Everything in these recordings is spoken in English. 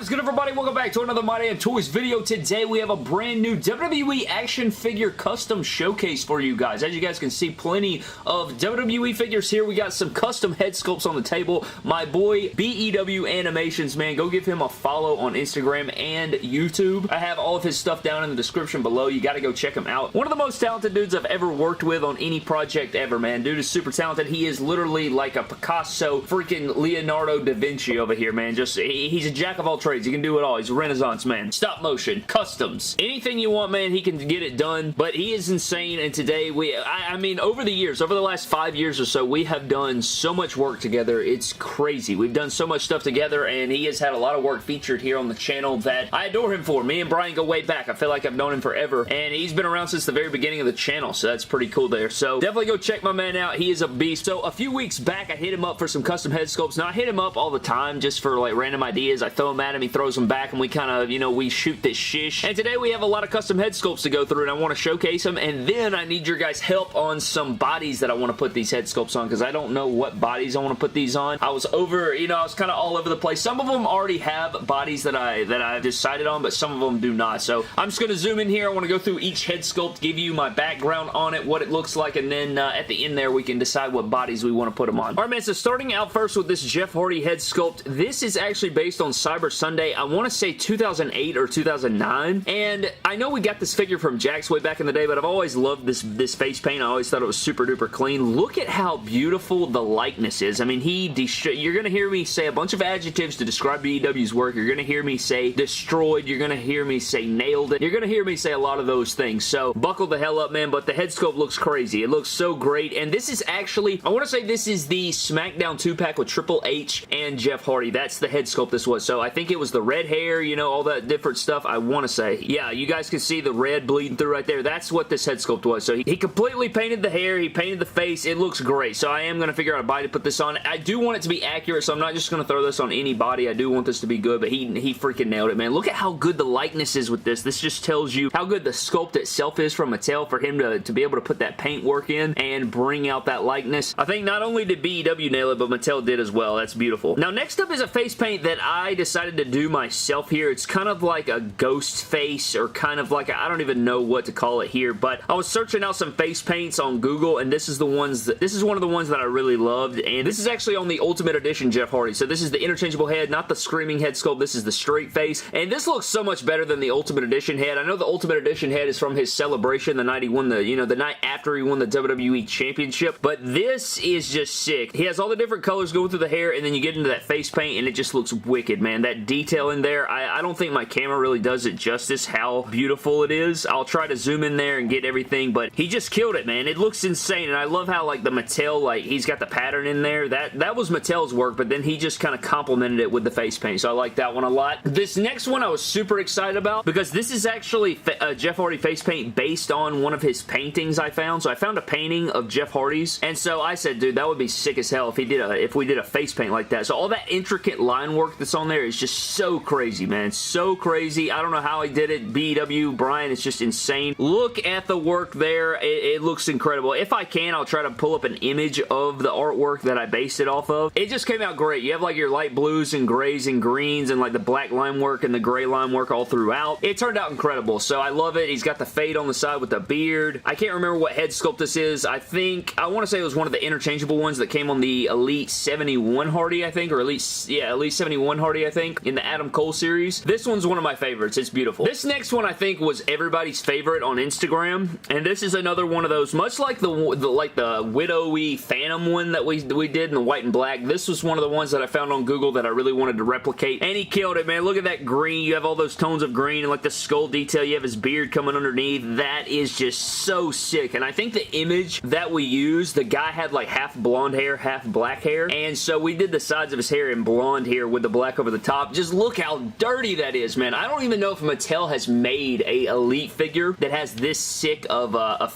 good, everybody? Welcome back to another My Damn Toys video. Today we have a brand new WWE action figure custom showcase for you guys. As you guys can see, plenty of WWE figures here. We got some custom head sculpts on the table. My boy BEW Animations, man, go give him a follow on Instagram and YouTube. I have all of his stuff down in the description below. You got to go check him out. One of the most talented dudes I've ever worked with on any project ever, man. Dude is super talented. He is literally like a Picasso, freaking Leonardo da Vinci over here, man. Just he's a jack of all trades. He can do it all. He's a Renaissance man. Stop motion, customs, anything you want, man, he can get it done. But he is insane, and today I mean, over the years, over the last 5 years or so, we have done so much work together. It's crazy. We've done so much stuff together, and he has had a lot of work featured here on the channel that I adore him for. Me and Brian go way back. I feel like I've known him forever, and he's been around since the very beginning of the channel, so that's pretty cool there. So definitely go check my man out. He is a beast. So a few weeks back, I hit him up for some custom head sculpts. Now, I hit him up all the time just for like random ideas. I throw him at him, he throws them back, and we kind of, you know, we shoot this shish. And today we have a lot of custom head sculpts to go through, and I want to showcase them, and then I need your guys' help on some bodies that I want to put these head sculpts on, because I don't know what bodies I want to put these on. I was over, you know, I was kind of all over the place. Some of them already have bodies that I've decided on, but some of them do not. So I'm just going to zoom in here. I want to go through each head sculpt, give you my background on it, what it looks like, and then at the end there we can decide what bodies we want to put them on. Alright, man, so starting out first with this Jeff Hardy head sculpt. This is actually based on Cyber Sunday. I want to say 2008 or 2009, and I know we got this figure from Jakks way back in the day, but I've always loved this face paint. I always thought it was super duper clean. Look at how beautiful the likeness is. I mean, you're going to hear me say a bunch of adjectives to describe BEW's work. You're going to hear me say destroyed. You're going to hear me say nailed it. You're going to hear me say a lot of those things, so buckle the hell up, man, but the head sculpt looks crazy. It looks so great, and this is actually, I want to say this is the SmackDown 2-pack with Triple H and Jeff Hardy. That's the head sculpt this was, so I think it was the red hair, you know, all that different stuff, I want to say. Yeah, you guys can see the red bleeding through right there. That's what this head sculpt was, so he completely painted the hair, he painted the face. It looks great, so I am going to figure out a body to put this on. I do want it to be accurate, so I'm not just going to throw this on any body. I do want this to be good, but he freaking nailed it, man. Look at how good the likeness is with this. This just tells you how good the sculpt itself is from Mattel for him to be able to put that paint work in and bring out that likeness. I think not only did BEW nail it, but Mattel did as well. That's beautiful. Now, next up is a face paint that I decided to do myself here. It's kind of like a ghost face, or kind of like I don't even know what to call it here, but I was searching out some face paints on Google, and this is one of the ones that I really loved, and this is actually on the Ultimate Edition Jeff Hardy. So this is the interchangeable head, not the screaming head sculpt. This is the straight face, and this looks so much better than the Ultimate Edition head. I know the Ultimate Edition head is from his celebration the night he won the, you know, the night after he won the WWE Championship, but this is just sick. He has all the different colors going through the hair, and then you get into that face paint, and it just looks wicked, man. That detail in there, I don't think my camera really does it justice how beautiful it is. I'll try to zoom in there and get everything, but he just killed it, man. It looks insane, and I love how, like, the Mattel, like, he's got the pattern in there. That was Mattel's work, but then he just kind of complemented it with the face paint, so I like that one a lot. This next one I was super excited about, because this is actually Jeff Hardy face paint based on one of his paintings I found. So I found a painting of Jeff Hardy's, and so I said, dude, that would be sick as hell if we did a face paint like that. So all that intricate line work that's on there is just so crazy, man. So crazy. I don't know how he did it. BEW, Brian, it's just insane. Look at the work there. It looks incredible. If I can, I'll try to pull up an image of the artwork that I based it off of. It just came out great. You have like your light blues and grays and greens and like the black line work and the gray line work all throughout. It turned out incredible, so I love it. He's got the fade on the side with the beard. I can't remember what head sculpt this is. I want to say it was one of the interchangeable ones that came on the Elite 71 Hardy, I think, or Elite 71 Hardy, I think, in the Adam Cole series. This one's one of my favorites. It's beautiful. This next one, I think, was everybody's favorite on Instagram, and this is another one of those, much like the Widowy Phantom one that we did in the white and black. This was one of the ones that I found on Google that I really wanted to replicate, and he killed it, man. Look at that green. You have all those tones of green and like the skull detail. You have his beard coming underneath. That is just so sick, and I think the image that we used, the guy had like half blonde hair, half black hair, and so we did the sides of his hair in blonde here with the black over the top. Just look how dirty that is, man. I don't even know if Mattel has made a Elite figure that has this sick of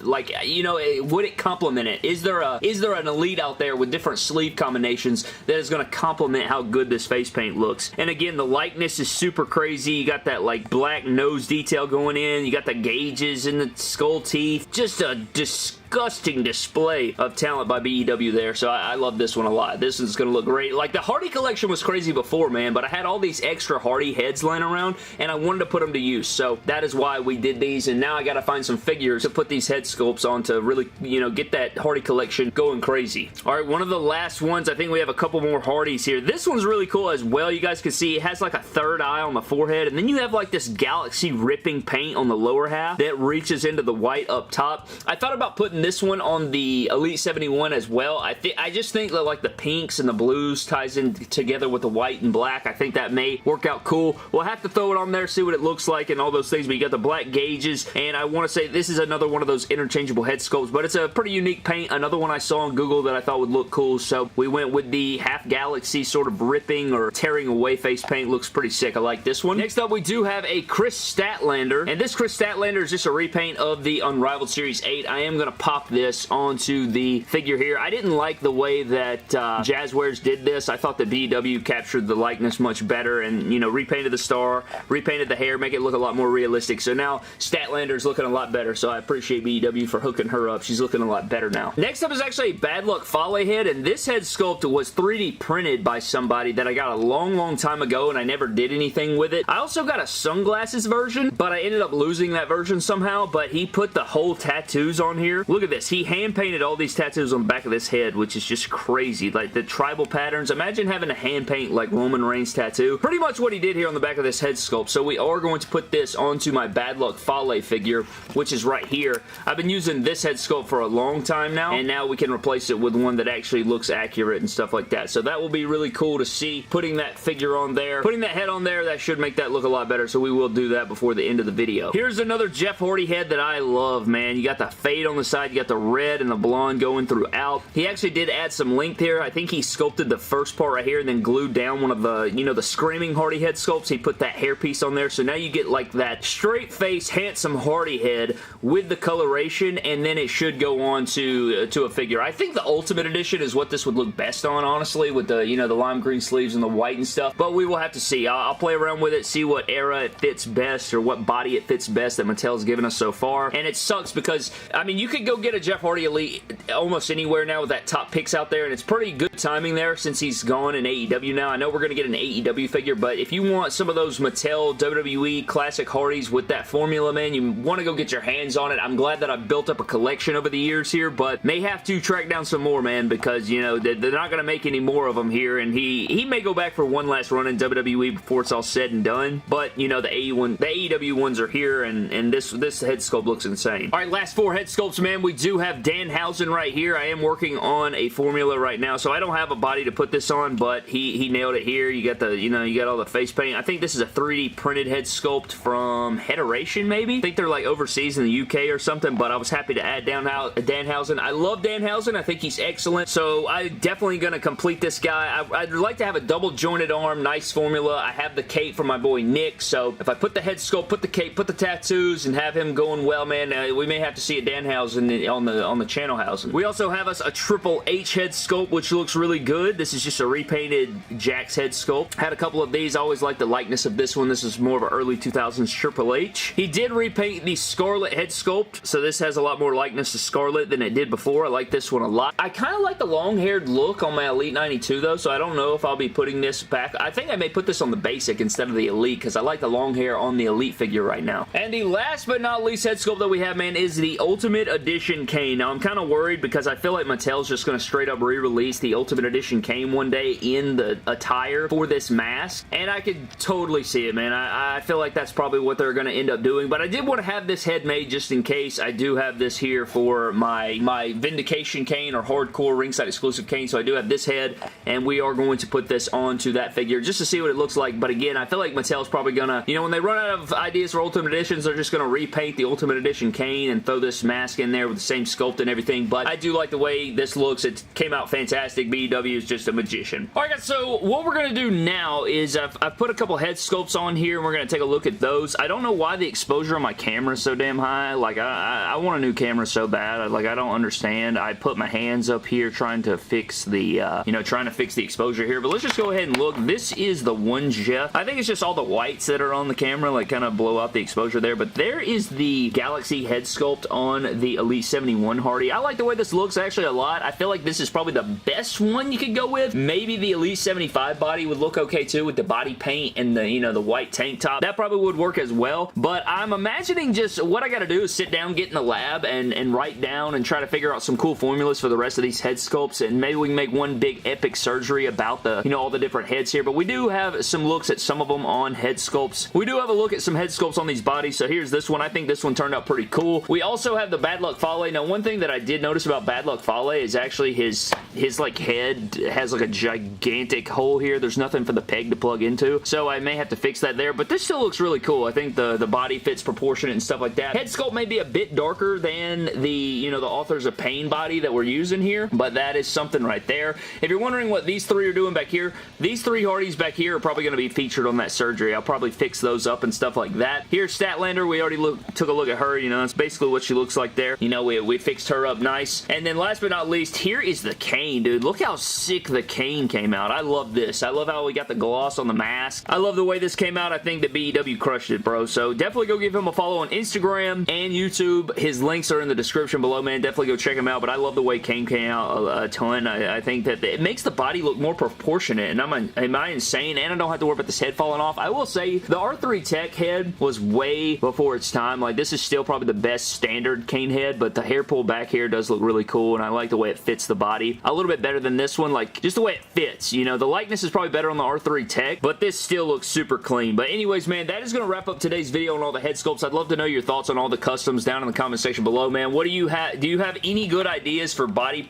like, you know, would it complement it? Is there an Elite out there with different sleeve combinations that is going to complement how good this face paint looks? And again, the likeness is super crazy. You got that like black nose detail going in. You got the gauges in the skull teeth. Just a disgusting disgusting display of talent by BEW there, so I love this one a lot. This is going to look great. Like, the Hardy collection was crazy before, man, but I had all these extra Hardy heads laying around, and I wanted to put them to use, so that is why we did these, and now I got to find some figures to put these head sculpts on to really, you know, get that Hardy collection going crazy. Alright, one of the last ones, I think we have a couple more Hardys here. This one's really cool as well. You guys can see it has like a third eye on the forehead, and then you have like this galaxy ripping paint on the lower half that reaches into the white up top. I thought about putting this one on the Elite 71 as well. I just think that like the pinks and the blues ties in together with the white and black. I think that may work out cool. We'll have to throw it on there, see what it looks like and all those things, but you got the black gauges, and I want to say this is another one of those interchangeable head sculpts, but it's a pretty unique paint. Another one I saw on Google that I thought would look cool, so we went with the half galaxy sort of ripping or tearing away face paint. Looks pretty sick. I like this one. Next up, we do have a Chris Statlander, and this Chris Statlander is just a repaint of the Unrivaled Series 8. I am going to pop this onto the figure here. I didn't like the way that Jazzwares did this. I thought that BEW captured the likeness much better and, you know, repainted the star, repainted the hair, make it look a lot more realistic. So now Statlander's looking a lot better, so I appreciate BEW for hooking her up. She's looking a lot better now. Next up is actually a Bad Luck Fale head, and this head sculpt was 3D printed by somebody that I got a long time ago, and I never did anything with it. I also got a sunglasses version, but I ended up losing that version somehow, but he put the whole tattoos on here. Look at this. He hand-painted all these tattoos on the back of this head, which is just crazy. Like, the tribal patterns. Imagine having a hand-paint like Roman Reigns tattoo. Pretty much what he did here on the back of this head sculpt, so we are going to put this onto my Bad Luck Fale figure, which is right here. I've been using this head sculpt for a long time now, and now we can replace it with one that actually looks accurate and stuff like that. So that will be really cool to see. Putting that figure on there, putting that head on there, that should make that look a lot better, so we will do that before the end of the video. Here's another Jeff Hardy head that I love, man. You got the fade on the side, you got the red and the blonde going throughout. He actually did add some length here. I think he sculpted the first part right here and then glued down one of the, you know, the Screaming Hardy head sculpts. He put that hairpiece on there, so now you get like that straight face, handsome Hardy head with the coloration, and then it should go on to a figure. I think the Ultimate Edition is what this would look best on, honestly, with the, you know, the lime green sleeves and the white and stuff, but we will have to see. I'll play around with it, see what era it fits best or what body it fits best that Mattel's given us so far, and it sucks because, I mean, you could go get a Jeff Hardy Elite almost anywhere now with that top picks out there, and it's pretty good timing there since he's gone in AEW now. I know we're going to get an AEW figure, but if you want some of those Mattel WWE classic Hardys with that formula, man, you want to go get your hands on it. I'm glad that I've built up a collection over the years here, but may have to track down some more, man, because, you know, they're not going to make any more of them here, and he may go back for one last run in WWE before it's all said and done, but, you know, the AEW ones are here, and this head sculpt looks insane. Alright, last four head sculpts, man. We do have Danhausen right here. I am working on a formula right now, so I don't have a body to put this on, but he nailed it here. You got the, you know, you got all the face paint. I think this is a 3D printed head sculpt from Heteration, maybe? I think they're like overseas in the UK or something, but I was happy to add Danhausen. I love Danhausen. I think he's excellent, so I'm definitely going to complete this guy. I'd like to have a double jointed arm, nice formula. I have the cape from my boy Nick, so if I put the head sculpt, put the cape, put the tattoos, and have him going well, man, we may have to see a Danhausen on the channel housing. We also have us a Triple H head sculpt, which looks really good. This is just a repainted Jax head sculpt. Had a couple of these. I always like the likeness of this one. This is more of an early 2000s Triple H. He did repaint the Scarlet head sculpt, so this has a lot more likeness to Scarlet than it did before. I like this one a lot. I kind of like the long-haired look on my Elite 92, though, so I don't know if I'll be putting this back. I think I may put this on the basic instead of the Elite, because I like the long hair on the Elite figure right now. And the last but not least head sculpt that we have, man, is the Ultimate Edition Kane. Now, I'm kind of worried because I feel like Mattel's just going to straight up re-release the Ultimate Edition Kane one day in the attire for this mask, and I could totally see it, man. I feel like that's probably what they're going to end up doing, but I did want to have this head made just in case. I do have this here for my Vindication Kane or Hardcore Ringside exclusive Kane, so I do have this head, and we are going to put this onto that figure just to see what it looks like. But again, I feel like Mattel's probably going to, you know, when they run out of ideas for Ultimate Editions, they're just going to repaint the Ultimate Edition Kane and throw this mask in there with the same sculpt and everything. But I do like the way this looks. It came out fantastic. BEW is just a magician. Alright guys, so what we're going to do now is I've put a couple head sculpts on here, and we're going to take a look at those. I don't know why the exposure on my camera is so damn high. Like, I want a new camera so bad. I don't understand. I put my hands up here trying to fix the, you know, trying to fix the exposure here. But let's just go ahead and look. This is the one Jeff. I think it's just all the whites that are on the camera, like, kind of blow out the exposure there. But there is the Galaxy head sculpt on the Elite Elite 71 Hardy. I like the way this looks actually a lot. I feel like this is probably the best one you could go with. Maybe the Elite 75 body would look okay too with the body paint and the, you know, the white tank top. That probably would work as well, but I'm imagining just what I gotta do is sit down, get in the lab, and write down and try to figure out some cool formulas for the rest of these head sculpts, and maybe we can make one big epic surgery about the, you know, all the different heads here. But we do have some looks at some of them on head sculpts. We do have a look at some head sculpts on these bodies, so here's this one. I think this one turned out pretty cool. We also have the Bad Luck Fale. Now, one thing that I did notice about Bad Luck Fale is actually his like head has like a gigantic hole here. There's nothing for the peg to plug into, so I may have to fix that there, but this still looks really cool. I think the body fits proportionate and stuff like that. Head sculpt may be a bit darker than the, you know, the Authors of Pain body that we're using here, but that is something right there. If you're wondering what these three are doing back here, these three Hardys back here are probably going to be featured on that surgery. I'll probably fix those up and stuff like that. Here's Statlander. We already took a look at her. You know, that's basically what she looks like there. You know, we fixed her up nice. And then last but not least, here is the Kane, dude. Look how sick the Kane came out. I love this. I love how we got the gloss on the mask. I love the way this came out. I think that BEW crushed it, bro. So definitely go give him a follow on Instagram and YouTube. His links are in the description below, man. Definitely go check him out. But I love the way Kane came out a ton. I think that it makes the body look more proportionate. And am I insane? And I don't have to worry about this head falling off. I will say the R3 Tech head was way before its time. Like, this is still probably the best standard Kane head, but the hair pull back here does look really cool, and I like the way it fits the body a little bit better than this one. Like, just the way it fits. You know, the likeness is probably better on the R3 Tech, but this still looks super clean. But anyways, man, that is going to wrap up today's video on all the head sculpts. I'd love to know your thoughts on all the customs down in the comment section below, man. What do you have? Do you have any good ideas for body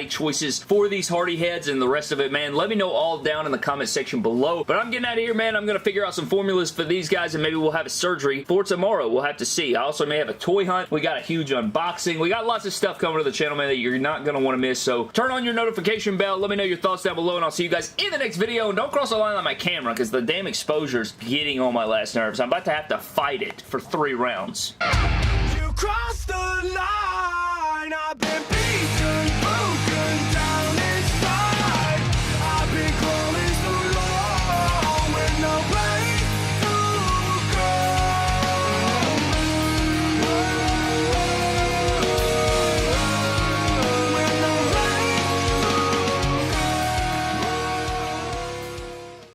choices for these Hardy heads and the rest of it, man? Let me know all down in the comment section below. But I'm getting out of here, man. I'm going to figure out some formulas for these guys, and maybe we'll have a surgery for tomorrow. We'll have to see. I also may have a toy hunt. We got a huge unboxing. We got lots of stuff coming to the channel, man, that you're not going to want to miss. So turn on your notification bell. Let me know your thoughts down below, and I'll see you guys in the next video. And don't cross the line on my camera, because the damn exposure is getting on my last nerves. I'm about to have to fight it for 3 rounds. You crossed the line. I've been